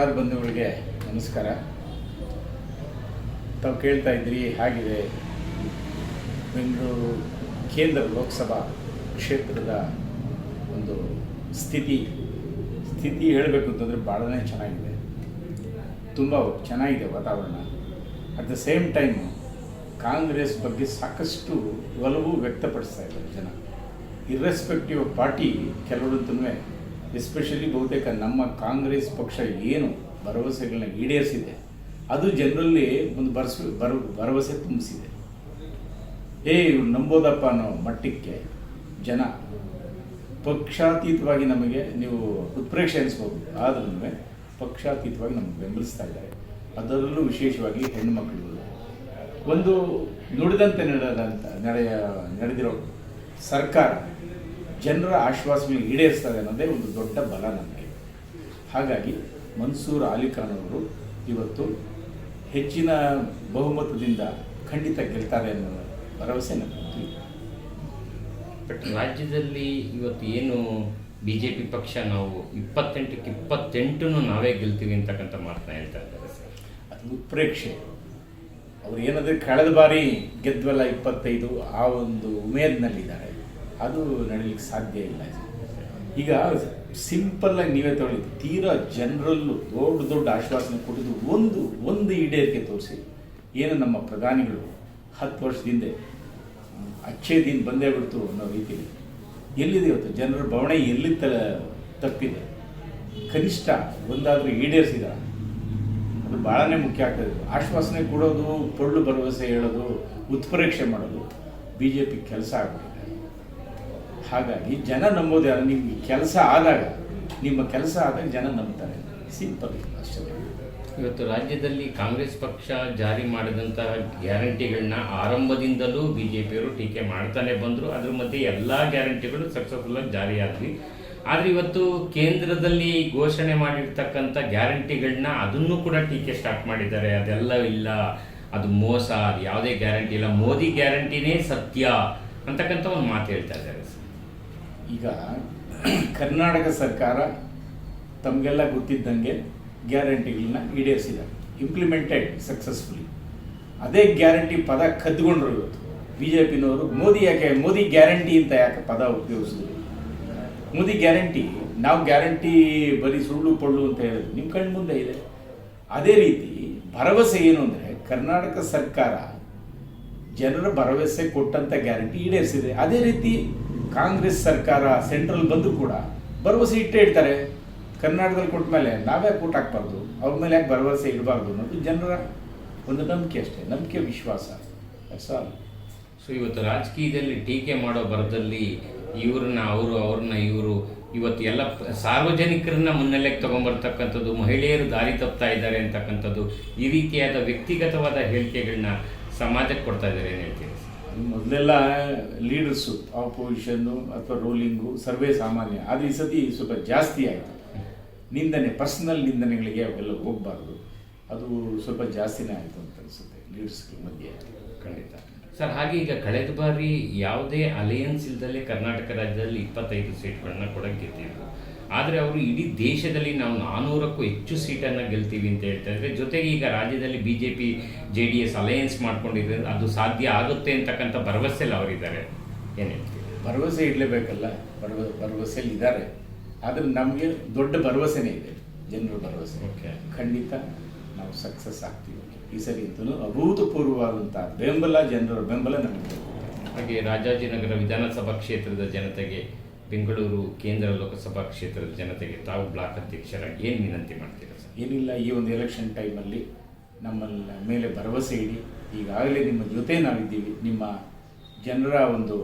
ಮತದಾರ ಬಂಧುಗಳಿಗೆ ನಮಸ್ಕಾರ. ತಾವು ಕೇಳ್ತಾ ಇದ್ರಿ ಹಾಗಿದೆ ಬೆಂಗಳೂರು ಕೇಂದ್ರ ಲೋಕಸಭಾ ಕ್ಷೇತ್ರದ ಒಂದು ಸ್ಥಿತಿ ಹೇಳಬೇಕು ಅಂತಂದರೆ ಭಾಳನೇ ಚೆನ್ನಾಗಿದೆ, ತುಂಬ ಚೆನ್ನಾಗಿದೆ ವಾತಾವರಣ. At the same time Congress ಬಗ್ಗೆ ಸಾಕಷ್ಟು ಒಲವು ವ್ಯಕ್ತಪಡಿಸ್ತಾ ಇದ್ದಾರೆ ಜನ, ಇರ್ರೆಸ್ಪೆಕ್ಟಿವ್ ಆಫ್ ಪಾರ್ಟಿ. ಕೆಲವರಂತೂ ಎಸ್ಪೆಷಲಿ ಬಹುತೇಕ ನಮ್ಮ ಕಾಂಗ್ರೆಸ್ ಪಕ್ಷ ಏನು ಭರವಸೆಗಳನ್ನ ಈಡೇರಿಸಿದೆ ಅದು ಜನರಲ್ಲಿ ಒಂದು ಭರವಸೆ ತುಂಬಿಸಿದೆ. ಇವ್ರು ನಂಬೋದಪ್ಪ ಅನ್ನೋ ಮಟ್ಟಕ್ಕೆ ಜನ ಪಕ್ಷಾತೀತವಾಗಿ ನಮಗೆ ನೀವು ಉತ್ಪ್ರೇಕ್ಷೆ ಅನಿಸ್ಬೋದು, ಆದ್ರೂ ಪಕ್ಷಾತೀತವಾಗಿ ನಮಗೆ ಬೆಂಬಲಿಸ್ತಾ ಇದ್ದಾರೆ. ಅದರಲ್ಲೂ ವಿಶೇಷವಾಗಿ ಹೆಣ್ಣುಮಕ್ಕಳು ಒಂದು ನುಡಿದಂತೆ ನಡೆದಿರೋ ಸರ್ಕಾರ ಜನರ ಆಶ್ವಾಸನೆ ಈಡೇರಿಸ್ತದೆ ಅನ್ನೋದೇ ಒಂದು ದೊಡ್ಡ ಬಲ ನಮಗೆ. ಹಾಗಾಗಿ ಮನ್ಸೂರ್ ಅಲಿಖಾನ್ ಅವರು ಇವತ್ತು ಹೆಚ್ಚಿನ ಬಹುಮತದಿಂದ ಖಂಡಿತ ಗೆಲ್ತಾರೆ ಅನ್ನೋ ಭರವಸೆ ನಮಗೆ. ಬಟ್ ರಾಜ್ಯದಲ್ಲಿ ಇವತ್ತು ಏನು BJP ಪಕ್ಷ ನಾವು 28ಕ್ಕೆ 28 ನಾವೇ ಗೆಲ್ತೀವಿ ಅಂತಕ್ಕಂಥ ಮಾತನ್ನ ಹೇಳ್ತಾ ಇದ್ದಾರೆ ಸರ್. ಅದು ಉತ್ಪ್ರೇಕ್ಷೆ. ಅವ್ರು ಏನಾದರೆ ಕಳೆದ ಬಾರಿ ಗೆದ್ವಲ್ಲ 25 ಆ ಒಂದು ಉಮೇದಿನಲ್ಲಿದ್ದಾರೆ, ಅದು ನಡೀಲಿಕ್ಕೆ ಸಾಧ್ಯ ಇಲ್ಲ. ಈಗ ಸಿಂಪಲ್ಲಾಗಿ ನೀವೇ ತೊಗೊಳ್ಳಿ, ತೀರಾ ಜನರಲ್ಲೂ ದೊಡ್ಡ ಆಶ್ವಾಸನೆ ಕೊಟ್ಟಿದ್ದು ಒಂದು ಈಡೇರಿಕೆ ತೋರಿಸಿ. ಏನು ನಮ್ಮ ಪ್ರಧಾನಿಗಳು 10 ವರ್ಷದಿಂದ ಅಚ್ಚೇ ದಿನ ಬಂದೇ ಬಿಡ್ತು ಅನ್ನೋ ರೀತಿಯಲ್ಲಿ ಎಲ್ಲಿದೆ ಇವತ್ತು ಜನರ ಬವಣೆ ಎಲ್ಲಿ ತಪ್ಪಿದೆ? ಕನಿಷ್ಠ ಒಂದಾದರೂ ಈಡೇರಿಸಿದ, ಅದು ಭಾಳನೇ ಮುಖ್ಯ ಆಗ್ತದೆ. ಆಶ್ವಾಸನೆ ಕೊಡೋದು, ಪೊಳ್ಳು ಭರವಸೆ ಹೇಳೋದು, ಉತ್ಪ್ರೇಕ್ಷೆ ಮಾಡೋದು BJP ಕೆಲಸ ಆಗ್ಬಿಟ್ಟಿದೆ. ಹಾಗಾಗಿ ಜನ ನಂಬೋದು ಯಾರು? ನಿಮಗೆ ಕೆಲಸ ಆದಾಗ, ನಿಮ್ಮ ಕೆಲಸ ಆದಾಗ ಜನ ನಂಬ್ತಾರೆ. ಸಿಂಪಲ್ ಅಷ್ಟೇ. ಇವತ್ತು ರಾಜ್ಯದಲ್ಲಿ ಕಾಂಗ್ರೆಸ್ ಪಕ್ಷ ಜಾರಿ ಮಾಡಿದಂತಹ ಗ್ಯಾರಂಟಿಗಳನ್ನ ಆರಂಭದಿಂದಲೂ BJPಯವರು ಟೀಕೆ ಮಾಡ್ತಾನೆ ಬಂದರು. ಅದ್ರ ಮಧ್ಯೆ ಎಲ್ಲ ಗ್ಯಾರಂಟಿಗಳು ಸಕ್ಸಸ್ಫುಲ್ಲಾಗಿ ಜಾರಿಯಾದ್ವಿ. ಆದರೆ ಇವತ್ತು ಕೇಂದ್ರದಲ್ಲಿ ಘೋಷಣೆ ಮಾಡಿರ್ತಕ್ಕಂಥ ಗ್ಯಾರಂಟಿಗಳನ್ನ ಅದನ್ನು ಕೂಡ ಟೀಕೆ ಸ್ಟಾರ್ಟ್ ಮಾಡಿದ್ದಾರೆ. ಅದೆಲ್ಲ ಇಲ್ಲ, ಅದು ಮೋಸ, ಅದು ಯಾವುದೇ ಗ್ಯಾರಂಟಿ ಇಲ್ಲ, ಮೋದಿ ಗ್ಯಾರಂಟಿನೇ ಸತ್ಯ ಅಂತಕ್ಕಂಥ ಒಂದು ಮಾತು ಹೇಳ್ತಾ ಇದ್ದಾರೆ. ಈಗ ಕರ್ನಾಟಕ ಸರ್ಕಾರ ತಮಗೆಲ್ಲ ಗೊತ್ತಿದ್ದಂಗೆ ಗ್ಯಾರಂಟಿಗಳನ್ನ ಈಡೇರಿಸಿದ್ದಾರೆ, ಇಂಪ್ಲಿಮೆಂಟೆಡ್ ಸಕ್ಸಸ್ಫುಲಿ. ಅದೇ ಗ್ಯಾರಂಟಿ ಪದ ಕದ್ದುಕೊಂಡ್ರು ಇವತ್ತು BJPನವರು. ಮೋದಿ ಗ್ಯಾರಂಟಿ ಅಂತ ಯಾಕೆ ಪದ ಉಪಯೋಗಿಸಿದ್ರು? ಮೋದಿ ಗ್ಯಾರಂಟಿ, ನಾವು ಗ್ಯಾರಂಟಿ ಬರೀ ಸುಳ್ಳು ಪೊಳ್ಳು ಅಂತ ಹೇಳಿದ್ರು, ನಿಮ್ಮ ಕಣ್ಣು ಮುಂದೆ ಇದೆ. ಅದೇ ರೀತಿ ಭರವಸೆ ಏನು ಅಂದರೆ, ಕರ್ನಾಟಕ ಸರ್ಕಾರ ಜನರ ಭರವಸೆ ಕೊಟ್ಟಂಥ ಗ್ಯಾರಂಟಿ ಈಡೇರಿಸಿದೆ. ಅದೇ ರೀತಿ ಕಾಂಗ್ರೆಸ್ ಸರ್ಕಾರ ಸೆಂಟ್ರಲ್ ಬಂದು ಕೂಡ ಭರವಸೆ ಇಟ್ಟೇ ಇಡ್ತಾರೆ. ಕರ್ನಾಟಕದಲ್ಲಿ ಕೊಟ್ಟ ಮೇಲೆ ನಾವೇ ಕೂಟ ಹಾಕ್ಬಾರ್ದು, ಅವ್ರ ಮೇಲೆ ಯಾಕೆ ಭರವಸೆ ಇಡಬಾರ್ದು ಅನ್ನೋದು ಜನರ ಒಂದು ನಂಬಿಕೆ ಅಷ್ಟೇ, ನಂಬಿಕೆ, ವಿಶ್ವಾಸ. ಸೊ ಇವತ್ತು ರಾಜಕೀಯದಲ್ಲಿ ಟೀಕೆ ಮಾಡೋ ಬರದಲ್ಲಿ ಅವ್ರನ್ನ ಇವರು ಇವತ್ತು ಎಲ್ಲ ಸಾರ್ವಜನಿಕರನ್ನ ಮುನ್ನೆಲೆಗೆ ತೊಗೊಂಬರ್ತಕ್ಕಂಥದ್ದು, ಮಹಿಳೆಯರು ದಾರಿ ತಪ್ತಾ ಇದ್ದಾರೆ ಅಂತಕ್ಕಂಥದ್ದು, ಈ ರೀತಿಯಾದ ವ್ಯಕ್ತಿಗತವಾದ ಹೇಳಿಕೆಗಳನ್ನ ಸಮಾಜಕ್ಕೆ ಕೊಡ್ತಾ ಇದ್ದಾರೆ. ಏನು ಹೇಳ್ತೀವಿ? ಮೊದಲೆಲ್ಲ ಲೀಡರ್ಸು ಆಪೋಸಿಷನ್ನು ಅಥವಾ ರೂಲಿಂಗು ಸರ್ವೇ ಸಾಮಾನ್ಯ, ಆದರೆ ಈ ಸತಿ ಸ್ವಲ್ಪ ಜಾಸ್ತಿ ಆಯಿತು. ನಿಂದನೆ, ಪರ್ಸನಲ್ ನಿಂದನೆಗಳಿಗೆ ಅವೆಲ್ಲ ಹೋಗಬಾರ್ದು, ಅದು ಸ್ವಲ್ಪ ಜಾಸ್ತಿನೇ ಆಯಿತು ಅಂತ ಅನಿಸುತ್ತೆ ಲೀಡರ್ಸ್ಗಳ ಮಧ್ಯೆ. ಖಂಡಿತ ಸರ್. ಹಾಗೆ ಈಗ ಕಳೆದ ಬಾರಿ ಯಾವುದೇ ಅಲಯನ್ಸ್ ಇಲ್ದಲೇ ಕರ್ನಾಟಕ ರಾಜ್ಯದಲ್ಲಿ 25 ಸೀಟ್ಗಳನ್ನ ಕೂಡ ಗೆದ್ದಿದ್ರು. ಆದರೆ ಅವರು ಇಡೀ ದೇಶದಲ್ಲಿ ನಾವು 400ಕ್ಕೂ ಹೆಚ್ಚು ಸೀಟನ್ನು ಗೆಲ್ತೀವಿ ಅಂತ ಹೇಳ್ತಾ ಇದ್ದಾರೆ. ಜೊತೆಗೆ ಈಗ ರಾಜ್ಯದಲ್ಲಿ BJP JDS ಅಲಯನ್ಸ್ ಮಾಡ್ಕೊಂಡಿದ್ರೆ ಅದು ಸಾಧ್ಯ ಆಗುತ್ತೆ ಅಂತಕ್ಕಂಥ ಭರವಸೆಯಲ್ಲಿ ಅವರಿದ್ದಾರೆ. ಏನು ಹೇಳ್ತೀವಿ? ಭರವಸೆ ಇಡಲೇಬೇಕಲ್ಲ, ಭರವಸೆಯಲ್ಲಿ ಇದ್ದಾರೆ. ಆದರೆ ನಮಗೆ ದೊಡ್ಡ ಭರವಸೆನೇ ಇದೆ, ಜನರ ಭರವಸೆ. ಖಂಡಿತ ನಾವು ಸಕ್ಸಸ್ ಆಗ್ತೀವಿ ಈ ಸರಿ ಅಂತಲೂ. ಅಭೂತಪೂರ್ವವಾದಂಥ ಜನರ ಬೆಂಬಲ ನಮಗೆ. ಹಾಗೆ ರಾಜಾಜಿನಗರ ವಿಧಾನಸಭಾ ಕ್ಷೇತ್ರದ ಜನತೆಗೆ, ಬೆಂಗಳೂರು ಕೇಂದ್ರ ಲೋಕಸಭಾ ಕ್ಷೇತ್ರದ ಜನತೆಗೆ ತಾವು ಬ್ಲಾಕ್ ಅಧ್ಯಕ್ಷರಾಗಿ ಏನು ವಿನಂತಿ ಮಾಡ್ತೀರಾ ಸರ್? ಏನಿಲ್ಲ, ಈ ಒಂದು ಎಲೆಕ್ಷನ್ ಟೈಮಲ್ಲಿ ನಮ್ಮ ಮೇಲೆ ಭರವಸೆ ಇಡಿ. ಈಗಾಗಲೇ ನಿಮ್ಮ ಜೊತೆ ನಾವಿದ್ದೀವಿ. ನಿಮ್ಮ ಜನರ ಒಂದು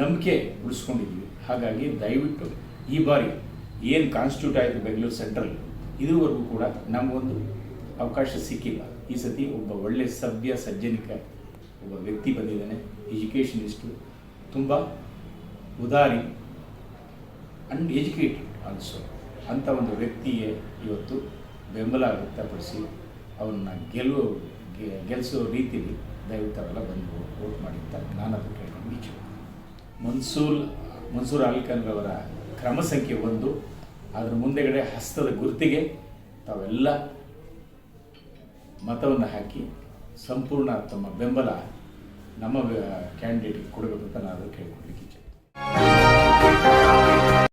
ನಂಬಿಕೆ ಉಳಿಸ್ಕೊಂಡಿದ್ದೀವಿ. ಹಾಗಾಗಿ ದಯವಿಟ್ಟು ಈ ಬಾರಿ ಏನು ಕಾನ್ಸ್ಟಿಟ್ಯೂಟ್ ಆಯಿತು ಬೆಂಗಳೂರು ಸೆಂಟ್ರಲ್, ಇದುವರೆಗೂ ಕೂಡ ನಮಗೊಂದು ಅವಕಾಶ ಸಿಕ್ಕಿಲ್ಲ. ಈ ಸತಿ ಒಬ್ಬ ಒಳ್ಳೆ ಸಭ್ಯ ಸಜ್ಜನಿಕ ಒಬ್ಬ ವ್ಯಕ್ತಿ ಬಂದಿದ್ದಾನೆ, ಎಜುಕೇಷನಿಸ್ಟು, ತುಂಬ ಉದಾರಿ ಅಂಡ್ ಎಜುಕೇಟೆಡ್ ಆಲ್ಸೋ. ಅಂಥ ಒಂದು ವ್ಯಕ್ತಿಗೆ ಇವತ್ತು ಬೆಂಬಲ ವ್ಯಕ್ತಪಡಿಸಿ ಅವನ್ನ ಗೆಲ್ಲಿಸೋ ರೀತಿಯಲ್ಲಿ ದಯವಿಟ್ಟು ಅವೆಲ್ಲ ಬಂದು ವೋಟ್ ಮಾಡಿ ಅಂತ ನಾನು ಅದು ಕೇಳ್ಕೊಂಡು ಇಚ್ಛೆ. ಮನ್ಸೂರ್ ಅಲಿಖಾನ್ ಅವರ ಕ್ರಮ ಸಂಖ್ಯೆ 1 ಅದರ ಮುಂದೆಗಡೆ ಹಸ್ತದ ಗುರುತಿಗೆ ತಾವೆಲ್ಲ ಮತವನ್ನು ಹಾಕಿ ಸಂಪೂರ್ಣ ತಮ್ಮ ಬೆಂಬಲ ನಮ್ಮ ಕ್ಯಾಂಡಿಡೇಟ್ಗೆ ಕೊಡಬೇಕು ಅಂತ ನಾನು ಕೇಳ್ಕೊಳ್ಲಿಕ್ಕೆ ಇಚ್ಛೆ.